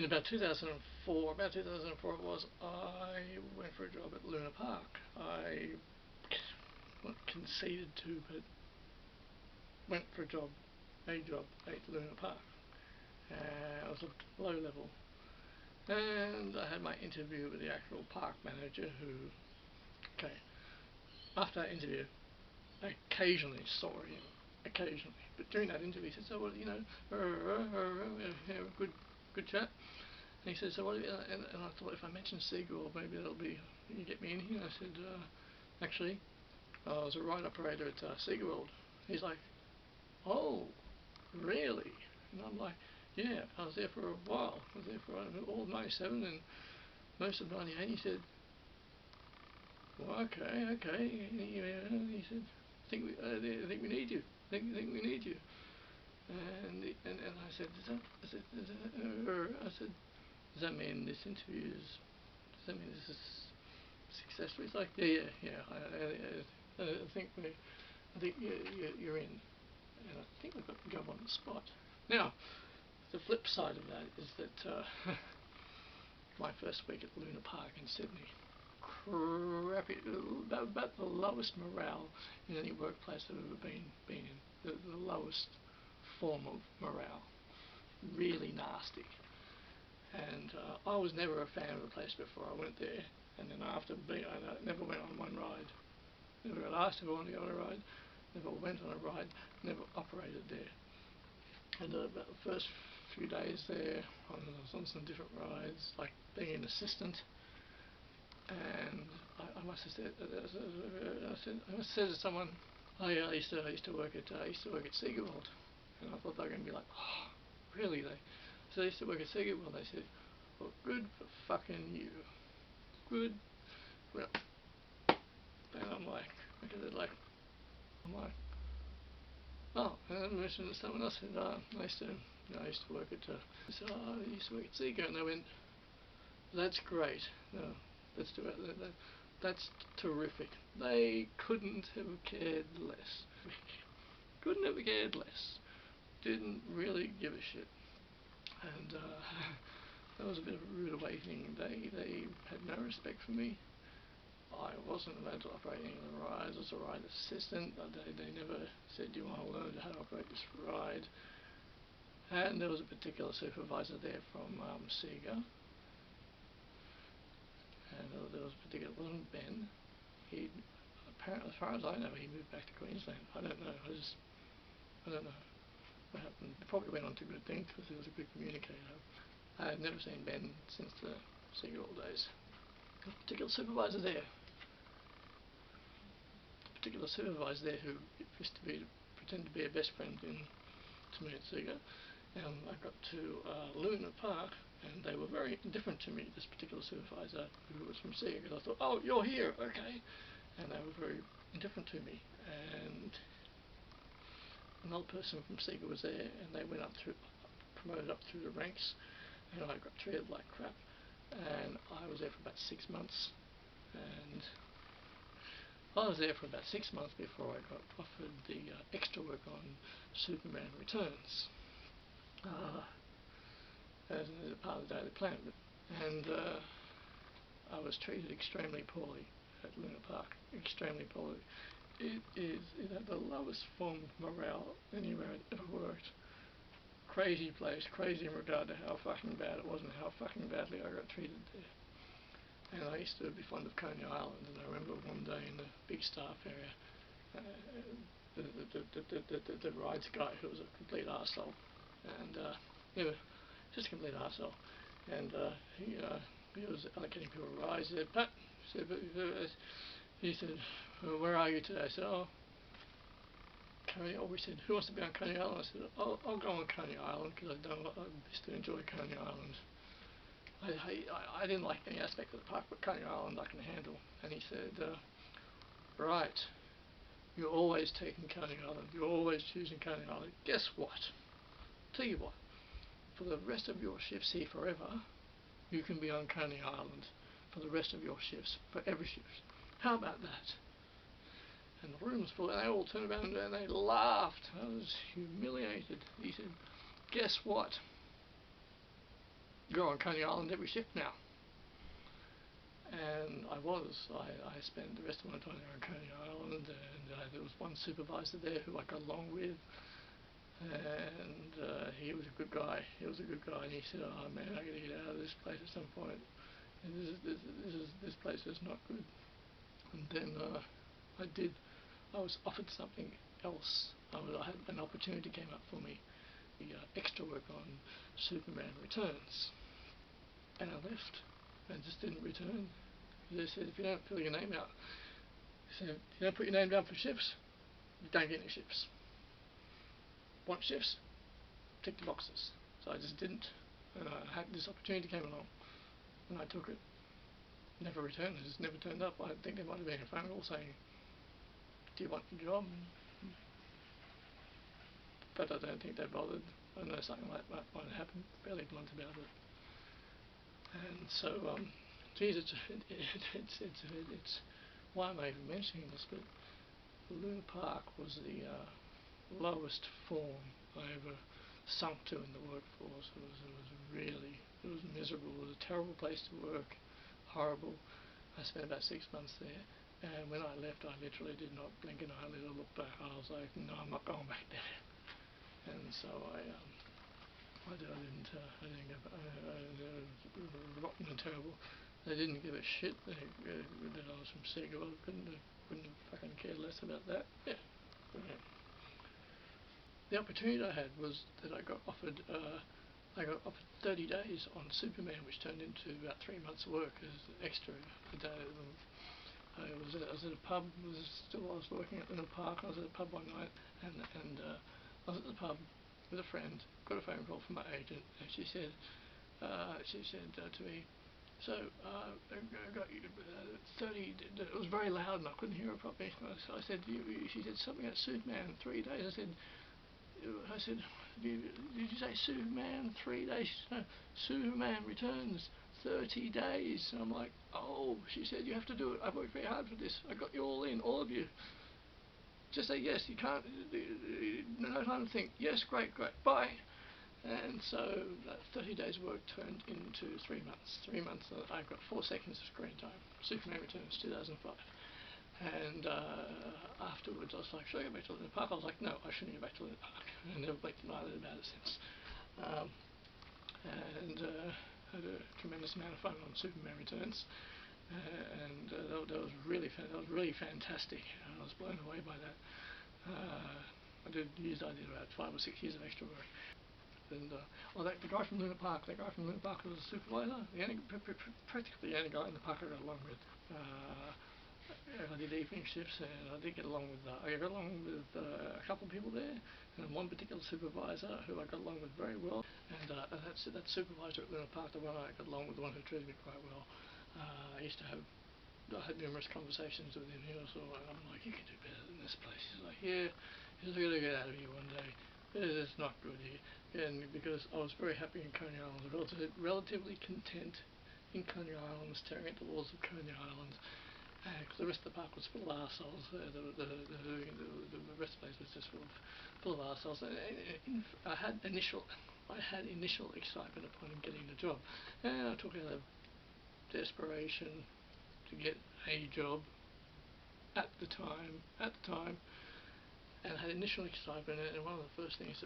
in about 2004 it was, I went for a job at Luna Park. I not conceded to, but went for a job at Luna Park. I was a low level, and I had my interview with the actual park manager who, okay, after that interview, I occasionally saw him, but during that interview he said, so well, you know, good chat. And he said, so what, and I thought if I mention SeaGould, maybe that'll be, you get me in here. I said, actually, I was a ride operator at SeaWorld. He's like, oh, really? And I'm like, yeah, I was there for a while. I was there for all of 97 and most of 98. He said, well, okay. He said, I think we need you. I think we need you. And I said, does that mean this interview is? Does that mean this is successful? He's like, yeah. I think you're in, and I think we've got the job on the spot. Now, the flip side of that is that my first week at Luna Park in Sydney, crappy, about the lowest morale in any workplace I've ever been in. The lowest form of morale, really nasty. And I was never a fan of the place before I went there, and then after being, I never went on one ride. Never got asked if I wanted to go on a ride, never went on a ride, never operated there. And about the first few days there, I was on some different rides, like being an assistant, and I must have said, to someone, I used to work at SeaGould, and I thought they were going to be like, oh, really? So I used to work at SeaGould. They said, well, good for fucking you, good. Well, and I'm like, oh, and then I mentioned to someone else, and I used to work at SeaGould, and they went, that's great. No, let's do it. That's terrific. They couldn't have cared less. Couldn't have cared less. Didn't really give a shit. And that was a bit of a rude awakening. They had no respect for me. I wasn't allowed to operate any of the rides. I was a ride assistant. They never said, do you want to learn how to operate this ride? And there was a particular supervisor there from SEGA. And there was a particular, it wasn't Ben. He, apparently, as far as I know, he moved back to Queensland. I don't know. I don't know what happened. He probably went on to good things because he was a good communicator. I had never seen Ben since the SeaGould days. There was a particular supervisor there. Who used to pretend to be a best friend to me at SEGA. And I got to Luna Park, and they were very indifferent to me, this particular supervisor who was from SEGA, because I thought, oh, you're here, okay. And they were very indifferent to me. And another person from SEGA was there, and they went promoted up through the ranks, and I got treated like crap. And I was there for about 6 months, and I was there for about 6 months before I got offered the extra work on Superman Returns as a part of the daily plan. And I was treated extremely poorly at Luna Park, extremely poorly. It had the lowest form of morale anywhere I'd ever worked. Crazy place, crazy in regard to how fucking bad it was and how fucking badly I got treated there. And I used to be fond of Coney Island, and I remember one day in the big staff area, the rides guy, who was a complete arsehole, and just a complete arsehole, and he was allocating people rides. He said, Pat, he said, where are you today? I said, oh, Coney Island. We said, who wants to be on Coney Island? I said, I'll go on Coney Island because I used to enjoy Coney Island. I didn't like any aspect of the park, but Coney Island I can handle. And he said, right, you're always taking Coney Island. You're always choosing Coney Island. Guess what? Tell you what, for the rest of your shifts here forever, you can be on Coney Island for the rest of your shifts, for every shift. How about that? And the room was full, and they all turned around and they laughed. I was humiliated. He said, guess what? go on Coney Island every shift now. And I spent the rest of my time there on Coney Island, and there was one supervisor there who I got along with, and he was a good guy. And he said, "Oh man, I got to get out of this place at some point. And this place is not good." And then I did. I was offered something else. I had an opportunity came up for me, the extra work on Superman Returns, and I left. I just didn't return. They said, if you don't fill your name out, if you don't put your name down for shifts, you don't get any shifts. Want shifts? Tick the boxes. So I just didn't. And I had this opportunity came along, and I took it. Never returned. It just never turned up. I think there might have been a phone call saying, "Do you want the job?" But I don't think they bothered. I know something like that might have happened. Fairly blunt about it. And so, geez, it's why am I even mentioning this? But Luna Park was the lowest form I ever sunk to in the workforce. It was miserable. It was a terrible place to work, horrible. I spent about 6 months there, and when I left, I literally did not blink an eyelid or look back. I was like, no, I'm not going back there. And so I didn't go. Rotten and terrible. They didn't give a shit that I was from Seagull. I couldn't have fucking cared less about that. Yeah. The opportunity I had was that I got offered 30 days on Superman, which turned into about 3 months' work as extra a day. I was at a pub. I was working at Luna Park. I was at a pub one night, and I was at the pub with a friend. Got a phone call from my agent, and she said to me, "So I got you 30." It was very loud, and I couldn't hear her properly. So I said, "She said something about Superman 3 days." I said, did you say Superman 3 days? She said, "No, Superman Returns 30 days." And I'm like, "Oh," she said, "you have to do it. I've worked very hard for this. I got you all in, all of you. Just say yes. You can't, no time to think. Yes, great, bye." And so that 30 days work turned into 3 months. 3 months, I've got 4 seconds of screen time. Superman Returns 2005. And afterwards I was like, "Should I go back to Luna Park?" I was like, "No, I shouldn't go back to Luna Park." And I never blinked an eyelid about it since. And had a tremendous amount of fun on Superman Returns. And that was really fantastic. I was blown away by that. I did about 5 or 6 years of extra work. And the guy from Luna Park was a supervisor. Practically the only guy in the park I got along with. I did evening shifts, and I did get along with. I got along with a couple of people there, and one particular supervisor who I got along with very well. And that supervisor at Luna Park, the one I got along with, the one who treated me quite well. I had numerous conversations with him. He was all like, I'm like, "You can do better than this place." He's like, "Yeah, he's going to get out of here one day. It's not good here." And because I was very happy in Coney Island, I was relatively content in Coney Island, staring at the walls of Coney Island. Because the rest of the park was full of arseholes. The rest of the place was just full of arseholes. I had initial excitement upon getting the job, and I took out of desperation to get a job at the time, and I had initial excitement. And one of the things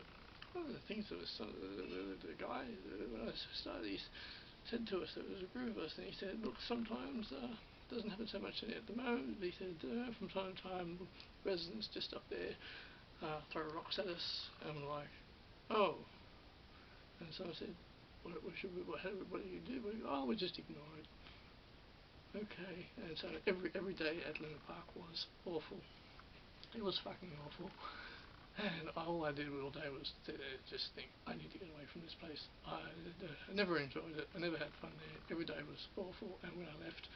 that was the guy when I started, he said to us, there was a group of us, and he said, "Look, sometimes doesn't happen so much in it at the moment." He said, "From time to time, residents just up there throw rocks at us." And I'm like, "Oh." And so I said, what do you do? "Oh, we just ignore it." Okay. And so every day at Luna Park was awful. It was fucking awful. And all I did all day was just think, I need to get away from this place. I never enjoyed it. I never had fun there. Every day was awful. And when I left,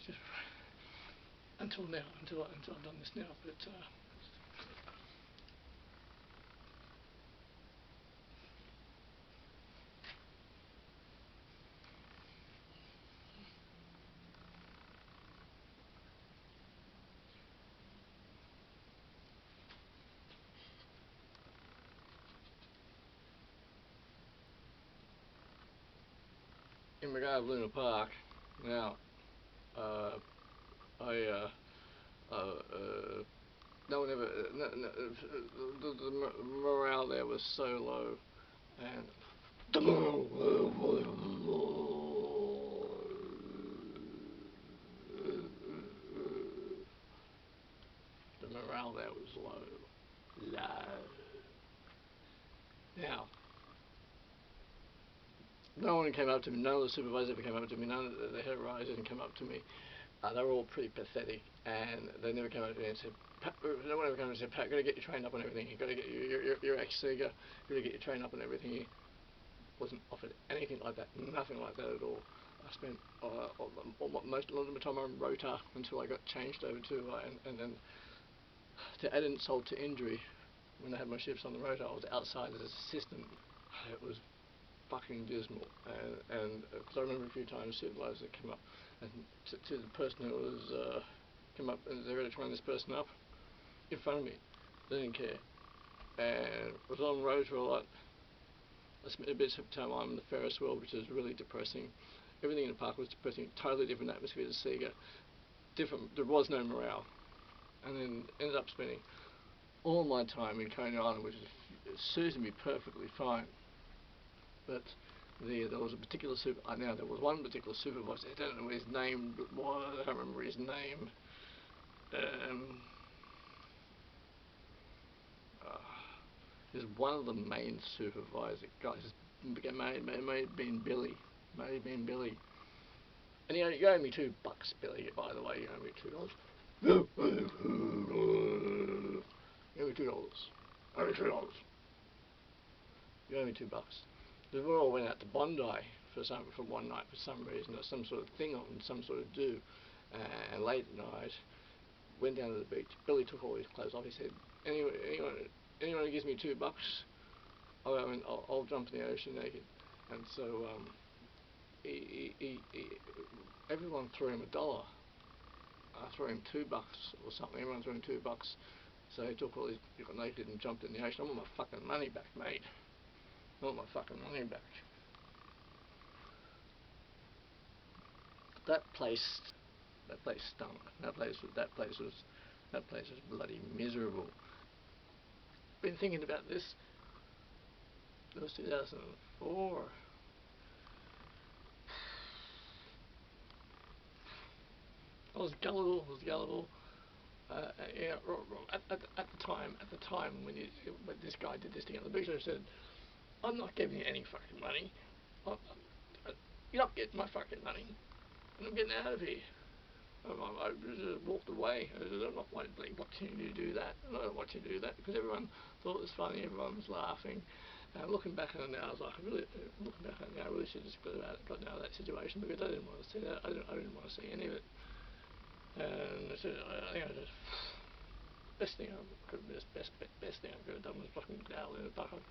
just until now, until I've done this now. But in regard to Luna Park, now, I, no one ever, the morale there was so low, and the morale there was low. Now, no one came up to me, none of the supervisors ever came up to me, none of the head riders didn't come up to me. They were all pretty pathetic, and they never came up to me and said, Pat, no one ever came up and said, Pat, gotta get you trained up on everything, you gotta get, you're ex-Sega, gotta get you trained up on everything. Wasn't offered anything like that, nothing like that at all. I spent a lot of my time on rota until I got changed over to, and then to add insult to injury, when I had my shifts on the rota, I was outside as an assistant. It was fucking dismal, and because I remember a few times supervisors that came up and to the person who was came up and they were trying this person up in front of me. They didn't care, and I was on rota a lot. I spent a bit of time on the Ferris wheel, which was really depressing. Everything in the park was depressing, totally different atmosphere to Sega. Different, there was no morale, and then ended up spending all my time in Coney Island, which suited me perfectly fine. But there was a particular there was one particular supervisor. I don't know his name. I don't remember his name. He's one of the main supervisor guys. It may have been Billy. May have been Billy. And you owe me $2, Billy. By the way, you owe me $2. You owe me $2. Owe me $2. You owe me $2. We all went out to Bondi for one night for some reason, or some sort of thing on, some sort of do. And late at night, went down to the beach. Billy took all his clothes off. He said, anyone who gives me $2, I'll jump in the ocean naked. And so everyone threw him $1. I threw him $2 or something. Everyone threw him $2. So he took all his, got naked and jumped in the ocean. I want my fucking money back, mate. I want my fucking money back. That place stunk. That place was bloody miserable. Been thinking about this. It was 2004. I was gullible. Yeah, at the time when this guy did this thing at the beach, I said, I'm not giving you any fucking money. You're not getting my fucking money. I'm getting out of here. I just walked away. I said, I'm not watching you do that. I'm not watching you do that, because everyone thought it was funny. Everyone was laughing. Looking back on it now, I was like, I really should have just gotten out of that situation, because I didn't want to see that. I didn't want to see any of it. And I said, I think best thing I could have done was fucking get out of Luna Park.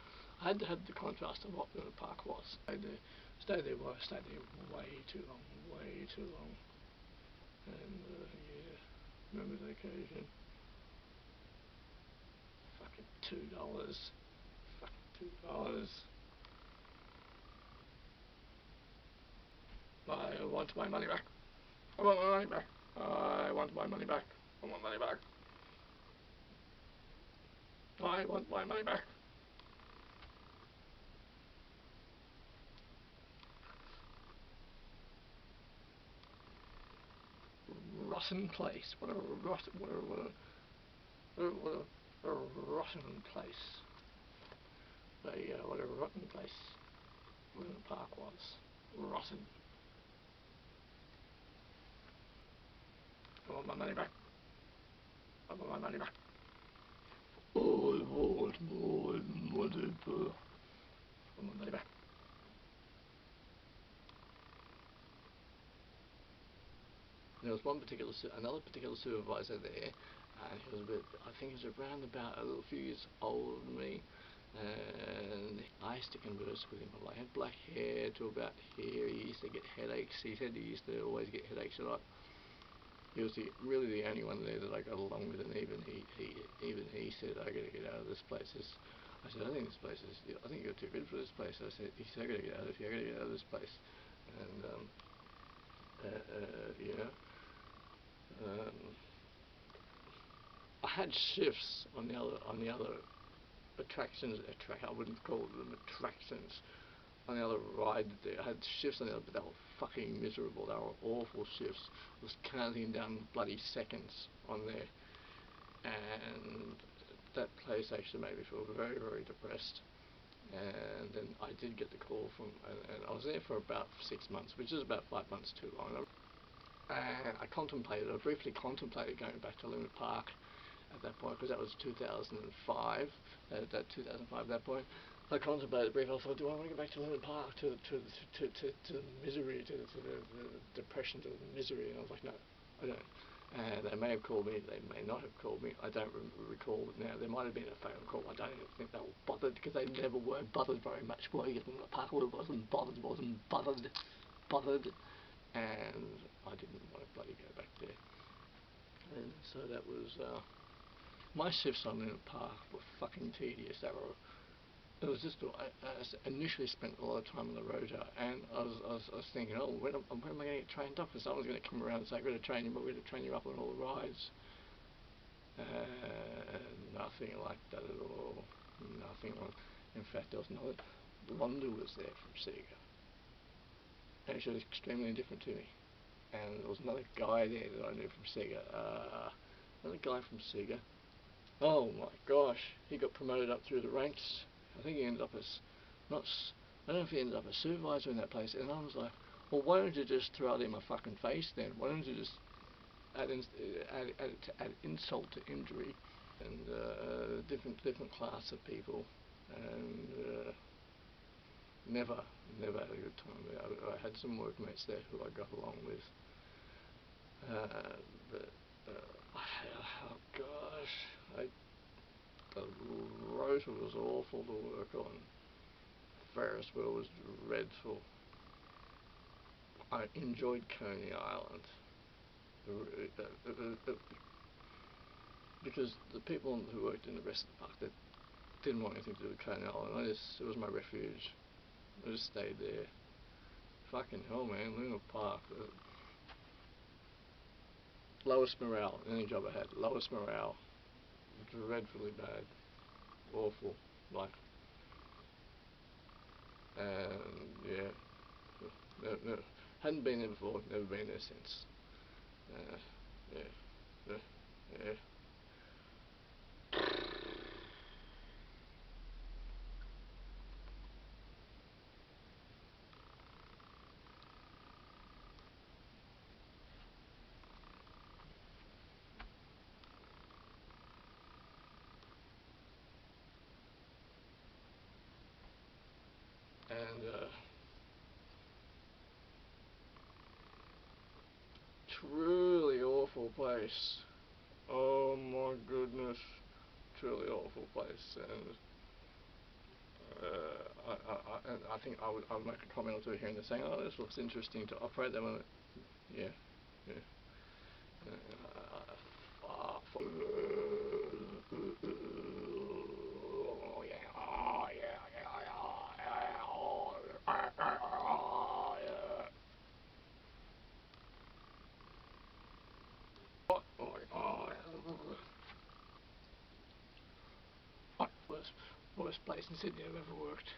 I had to have the contrast of what Luna Park was. I stayed there way too long. And yeah, remember the occasion. Fucking $2. Fucking $2. I want my money back. I want my money back. I want my money back. I want money back. I want my money back. Rotten place. What a rotten place. What a rotten place Luna Park was. Rotten. I want my money back. I want my money back. I want my money back. I want my money back. There was another particular supervisor there, and he was I think he was around about a little few years older than me, and I used to converse with him a lot. He had black hair to about here. He used to get headaches. He said he used to always get headaches a lot. He was really the only one there that I got along with, and even he said, I gotta get out of this place. I said, I think you're too good for this place. He said, I gotta get out of here. I gotta get out of this place. and yeah. Um, I had shifts on the other attractions. I wouldn't call them attractions. On the other ride, I had shifts on the other, but they were fucking miserable. They were awful shifts. I was counting down bloody seconds on there, and that place actually made me feel very, very depressed. And then I did get the call from, and I was there for about 6 months, which is about 5 months too long. And I briefly contemplated going back to Luna Park at that point, because that was 2005, that 2005 at that point. I contemplated briefly. I thought, do I want to go back to Luna Park, to the misery, to the depression, to the misery? And I was like, no, I don't. And they may have called me, they may not have called me. I don't recall it now. There might have been a phone call. I don't even think they were bothered, because they never were bothered very much. Were you in Luna Park? Well, it wasn't bothered, and I didn't want to bloody go back there. And so that was, my shifts on Luna Park were fucking tedious. It was just, I initially spent a lot of time on the rotor, and I was thinking, oh, when am I going to get trained up? Because someone's going to come around and say, we're going to train you, but we're going to train you up on all the rides. Nothing like that at all. Nothing like. In fact, there was another. Londa was there from Sega, and she was extremely indifferent to me. And there was another guy there that I knew from Sega. Another guy from Sega. Oh my gosh, he got promoted up through the ranks. I think he ended up as, I don't know if he ended up as supervisor in that place. And I was like, well, why don't you just throw it in my fucking face then? Why don't you just add insult to injury? And different class of people, and never had a good time there. I had some workmates there who I got along with, but oh gosh, the rotor was awful to work on. Ferris wheel was dreadful. I enjoyed Coney Island because the people who worked in the rest of the park, that didn't want anything to do with Coney Island. It was my refuge. I just stayed there. Fucking hell, man, Luna Park. Lowest morale in any job I had. Lowest morale. Dreadfully bad. Awful. Like. And yeah. No. Hadn't been there before, never been there since. Yeah. And truly awful place. Oh my goodness, truly awful place. And I think I would make a comment or two here and there saying, oh, this looks interesting to operate that one. Yeah. Worst place in Sydney I've ever worked.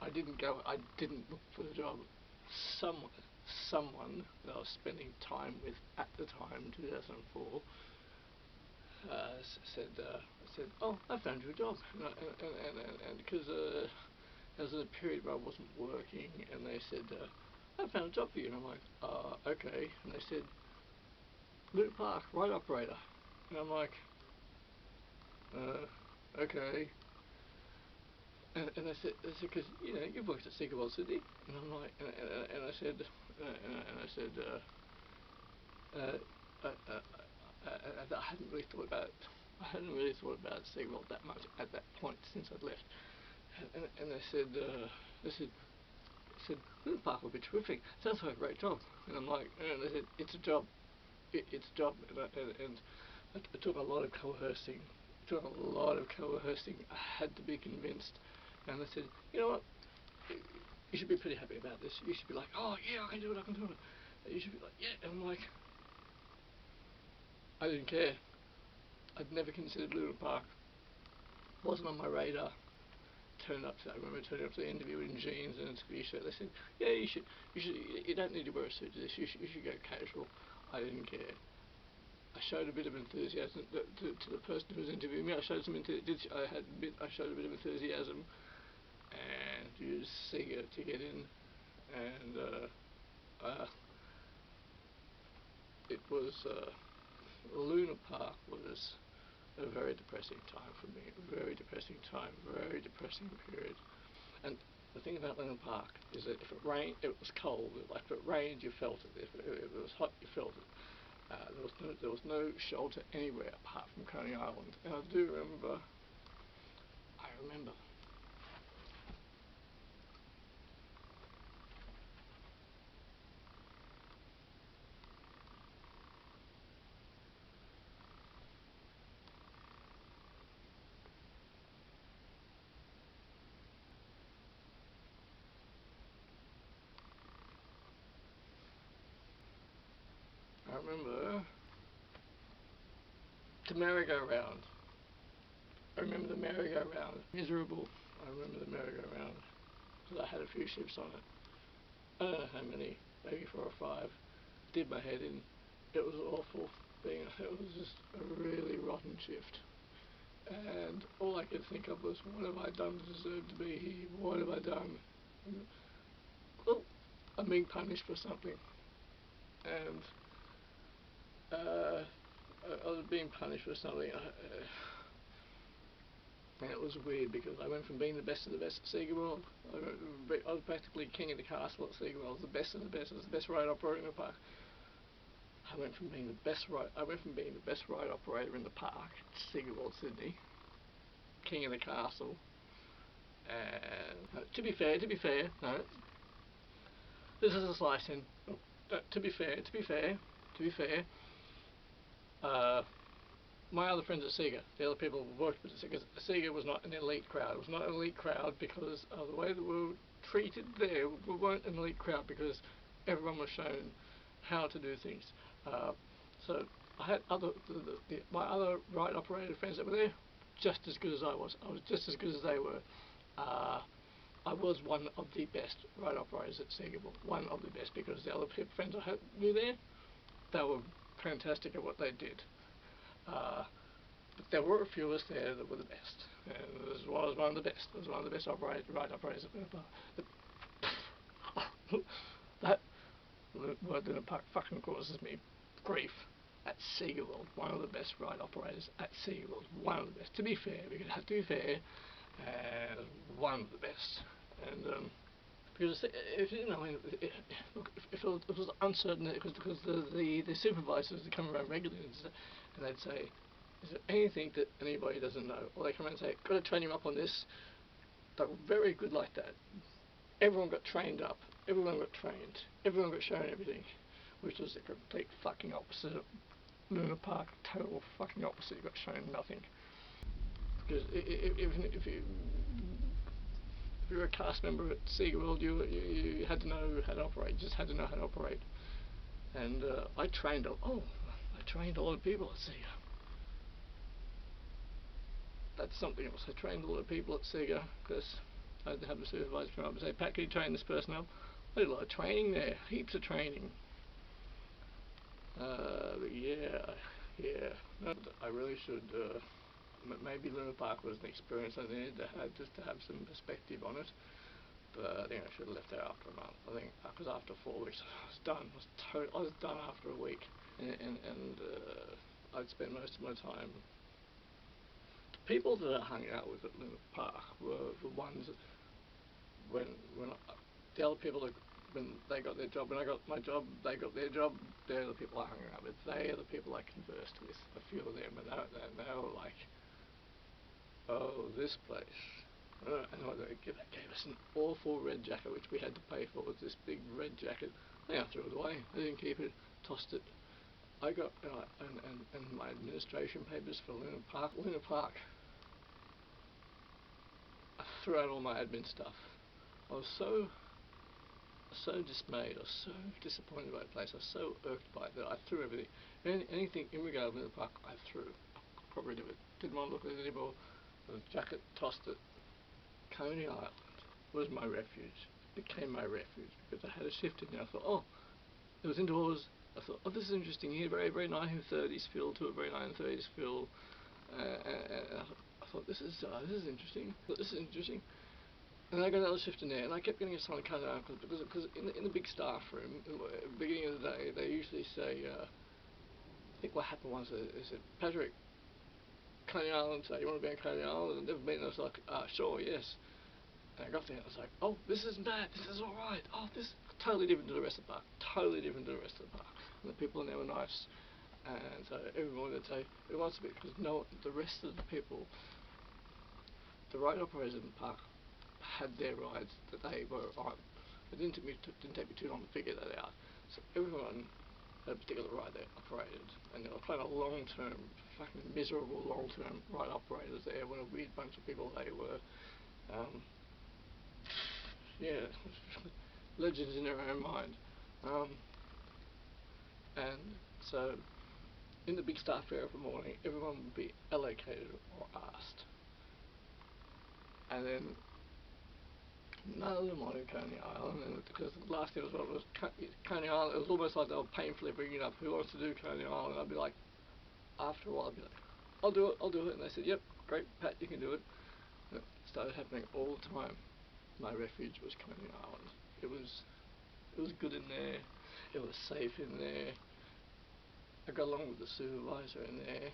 I didn't look for the job. Someone that I was spending time with at the time, 2004, said, oh, I found you a job. And because there was a period where I wasn't working, and they said, I found a job for you. And I'm like, okay. And they said, Luna Park, ride operator. And I'm like, okay. And they said, because you've worked at Sega World City, and I'm like, and I said, I hadn't really thought about Sega World that much at that point since I'd left, and they said, Luna Park would be terrific. Sounds like a great job. And I'm like, and they said, it's a job, it's a job, and it took a lot of coercing. I had to be convinced. And they said, you know what, you should be pretty happy about this. You should be like, oh yeah, I can do it, I can do it. And you should be like, yeah. And I'm like, I didn't care. I'd never considered Luna Park. Wasn't on my radar. I remember turning up to the interview in jeans and a t-shirt. They said, yeah, you don't need to wear a suit to this. You should go casual. I didn't care. I showed a bit of enthusiasm to the person who was interviewing me. I showed a bit of enthusiasm and used Sega to get in, and it was Luna Park was a very depressing time for me. Very depressing time. Very depressing period. And the thing about Luna Park is that if it rained, it was cold. Like if it rained, you felt it. If it was hot, you felt it. There was no shelter anywhere apart from Coney Island. And I remember. I remember the merry-go-round. I remember the merry-go-round. Miserable. I remember the merry-go-round because I had a few shifts on it. I don't know how many, maybe 4 or 5. Did my head in. It was awful. It was just a really rotten shift. And all I could think of was, what have I done to deserve to be here? What have I done? Well, I'm being punished for something. And I was being punished for something. And it was weird because I went from being the best of the best at Sega World. I was practically king of the castle at Sega World. I was the best of the best. I was the best ride operator in the park. I went from being the best ride operator in the park at Sega World Sydney, king of the castle. And to be fair, no, this is a slicing. To be fair, my other friends at Sega, the other people who worked with Sega, Sega was not an elite crowd. It was not an elite crowd because of the way that we were treated there. We weren't an elite crowd because everyone was shown how to do things. So I had my other ride operator friends that were there, just as good as I was. I was just as good as they were. I was one of the best ride operators at Sega, one of the best, because the other friends I knew there, they were fantastic at what they did. But there were a few of us there that were the best, and I was one of the best. I was one of the best ride operators at Luna Park. That word Luna Park fucking causes me grief. At Sega World, one of the best ride operators at Sega World, one of the best. To be fair, because I have to be fair, one of the best. And because if you know, if it was uncertain, because the supervisors would come around regularly and they'd say, is there anything that anybody doesn't know? Or they come around and say, got to train him up on this. They were very good like that. Everyone got trained up. Everyone got trained. Everyone got shown everything, which was the complete fucking opposite of Luna Park. Total fucking opposite. You got shown nothing. Because if you're a cast member at Sega World, you had to know how to operate. You just had to know how to operate. And I trained a lot of people at Sega. That's something else. I trained a lot of people at Sega because I had to have the supervisor come up and say, Pat, can you train this person up? I did a lot of training there, heaps of training. But yeah. I really should. Maybe Luna Park was an experience I needed to have just to have some perspective on it. But I think I should have left there after a month. I think because after 4 weeks I was done. I was done after a week, and I'd spent most of my time. The people that I hung out with at Luna Park were the ones that the other people that when they got their job, when I got my job, they got their job. They're the people I hung around with. They are the people I conversed with. A few of them, and they were like, oh, this place. And they gave us an awful red jacket, which we had to pay for. It was this big red jacket. I think I threw it away. I didn't keep it. Tossed it. I got and my administration papers for Luna Park. I threw out all my admin stuff. I was so so dismayed, or so disappointed by the place, I was so irked by it that I threw everything. Anything in regard to the park, I threw. I got rid of it. Didn't want to look at it anymore. The jacket, tossed it. Coney Island was my refuge. Became my refuge because I had a shift in there. I thought, oh, it was indoors. I thought, oh, this is interesting here. Very, very 1930s feel to it. Very 1930s feel. And I thought, this is interesting. This is interesting. And I got another shift in there, and I kept getting someone to cut it out because in the big staff room, at the beginning of the day, they usually say, I think what happened was they said, Patrick, Coney Island, so you want to be on Coney Island? I've never been. I was like, sure, yes. And I got there and I was like, oh, this isn't bad, this is alright. Oh, this is totally different to the rest of the park. Totally different to the rest of the park. And the people in there were nice. And so everyone would say, it wants to be, because no, the rest of the people, the ride operators in the park, had their rides that they were on. It didn't take me too long to figure that out. So everyone had a particular ride they operated, and they were kind of long-term, fucking miserable long-term ride operators there. What a weird bunch of people they were. Yeah, legends in their own mind. And so, in the big staff area every morning, everyone would be allocated or asked. And then none of them wanted Coney Island, and because the last thing was Coney Island. It was almost like they were painfully bringing up who wants to do Coney Island. I'd be like, after a while, I'd be like, I'll do it. And they said, yep, great, Pat, you can do it. And it started happening all the time. My refuge was Coney Island. It was good in there. It was safe in there. I got along with the supervisor in there.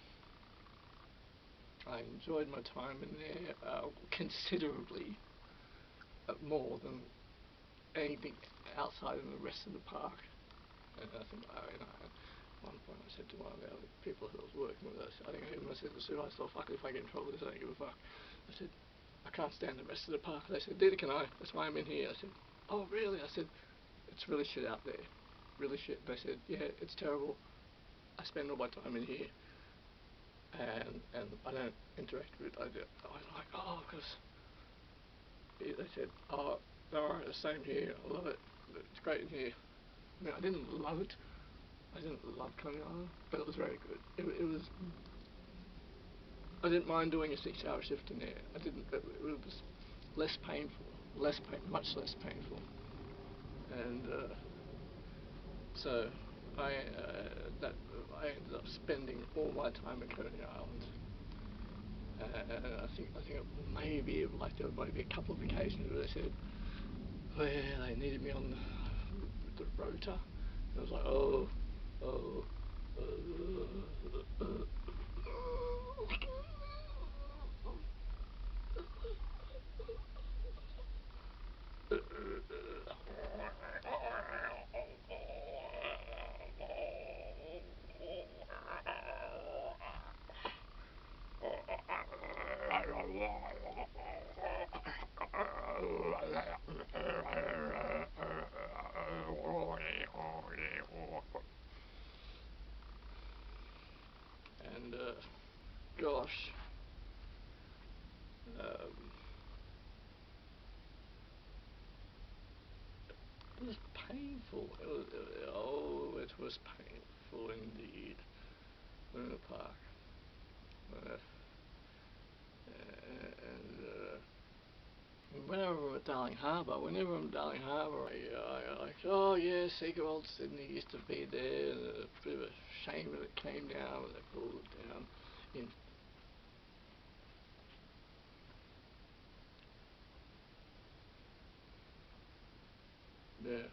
I enjoyed my time in there considerably more than anything outside of the rest of the park. And I think at one point I said to one of the other people who I was working with, I think I even said to the supervisor, fuck it, if I get in trouble with this, I don't give a fuck. I said, I can't stand the rest of the park. They said, neither can I. That's why I'm in here. I said, oh really? I said, it's really shit out there. Really shit. They said, yeah, it's terrible. I spend all my time in here. And I don't interact with it. I was like, oh, because they said, oh, alright, the same here. I love it. It's great in here. I mean, I didn't love it. I didn't love Coney Island, but it was very good. It was. I didn't mind doing a 6-hour shift in there. I didn't. It was less painful, much less painful, and so I ended up spending all my time at Coney Island. I think maybe like there might be a couple of occasions where they said where they needed me on the rota. I was like, oh. And gosh, it was painful. It was painful indeed. In the park, and whenever I'm at Darling Harbour, I like, oh yeah, Seeker Old Sydney used to be there. And it's a bit of a shame that it came down, but they pulled it down. Yeah.